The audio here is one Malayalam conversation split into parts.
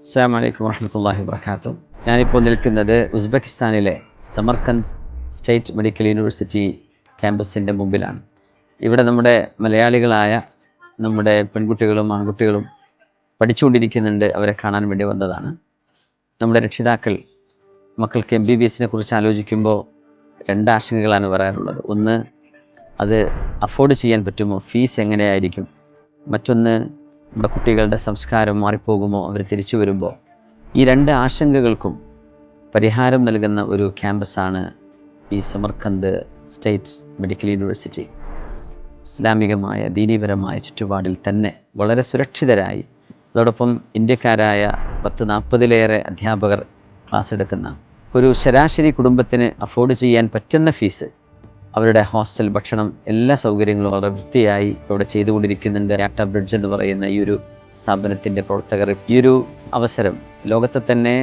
അസ്സലാമു അലൈക്കും വറഹ്മത്തുള്ളാഹി വബറകാതുഹു. ഞാനിപ്പോൾ നിൽക്കുന്നത് ഉസ്ബെക്കിസ്ഥാനിലെ സമർക്കന്ദ് സ്റ്റേറ്റ് മെഡിക്കൽ യൂണിവേഴ്സിറ്റി ക്യാമ്പസിൻ്റെ മുമ്പിലാണ്. ഇവിടെ നമ്മുടെ മലയാളികളായ നമ്മുടെ പെൺകുട്ടികളും ആൺകുട്ടികളും പഠിച്ചുകൊണ്ടിരിക്കുന്നുണ്ട്. അവരെ കാണാൻ വേണ്ടി വന്നതാണ്. നമ്മുടെ രക്ഷിതാക്കൾ മക്കൾക്ക് MBBS കുറിച്ച് ആലോചിക്കുമ്പോൾ രണ്ട് ആശങ്കകളാണ് പറയാനുള്ളത്. ഒന്ന്, അത് അഫോർഡ് ചെയ്യാൻ പറ്റുമോ, ഫീസ് എങ്ങനെയായിരിക്കും. മറ്റൊന്ന്, നമ്മുടെ കുട്ടികളുടെ സംസ്കാരം മാറിപ്പോകുമോ അവർ തിരിച്ചു വരുമ്പോൾ. ഈ രണ്ട് ആശങ്കകൾക്കും പരിഹാരം നൽകുന്ന ഒരു ക്യാമ്പസാണ് ഈ സമർക്കന്ദ് സ്റ്റേറ്റ് മെഡിക്കൽ യൂണിവേഴ്സിറ്റി. ഇസ്ലാമികമായ ദീനീപരമായ ചുറ്റുപാടിൽ തന്നെ വളരെ സുരക്ഷിതരായി, അതോടൊപ്പം ഇന്ത്യക്കാരായ 10-40 അധ്യാപകർ ക്ലാസ് എടുക്കുന്ന ഒരു ശരാശരി കുടുംബത്തിന് അഫോർഡ് ചെയ്യാൻ പറ്റുന്ന ഫീസ്, അവരുടെ ഹോസ്റ്റൽ, ഭക്ഷണം, എല്ലാ സൗകര്യങ്ങളും വളരെ വൃത്തിയായി ഇവിടെ ചെയ്തുകൊണ്ടിരിക്കുന്നുണ്ട്. യാട്ട ബ്രിഡ്ജ് എന്ന് പറയുന്ന ഈ ഒരു സ്ഥാപനത്തിൻ്റെ പ്രവർത്തകർ ഈ ഒരു അവസരം, ലോകത്തെ തന്നെ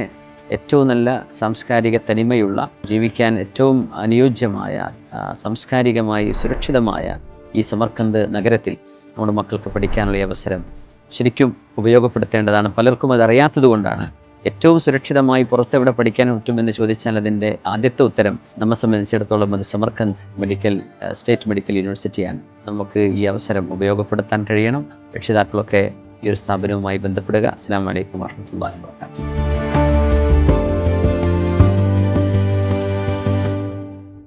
ഏറ്റവും നല്ല സാംസ്കാരിക തനിമയുള്ള, ജീവിക്കാൻ ഏറ്റവും അനുയോജ്യമായ, സാംസ്കാരികമായി സുരക്ഷിതമായ ഈ സമർക്കന്ദ് നഗരത്തിൽ നമ്മുടെ മക്കൾക്ക് പഠിക്കാനുള്ള ഈ അവസരം ശരിക്കും ഉപയോഗപ്പെടുത്തേണ്ടതാണ്. പലർക്കും അതറിയാത്തത് കൊണ്ടാണ്. ഏറ്റവും സുരക്ഷിതമായി പുറത്തെവിടെ പഠിക്കാൻ പറ്റുമെന്ന് ചോദിച്ചാൽ അതിൻ്റെ ആദ്യത്തെ ഉത്തരം നമ്മെ സംബന്ധിച്ചിടത്തോളം അത് സമർക്കന്ദ് സ്റ്റേറ്റ് മെഡിക്കൽ യൂണിവേഴ്സിറ്റിയാണ്. നമുക്ക് ഈ അവസരം ഉപയോഗപ്പെടുത്താൻ കഴിയണം. രക്ഷിതാക്കളൊക്കെ ഈ ഒരു സ്ഥാപനവുമായി ബന്ധപ്പെടുക. അസ്സലാമു അലൈക്കും വറഹ്മത്തുള്ളാഹി വബറകാതുഹു.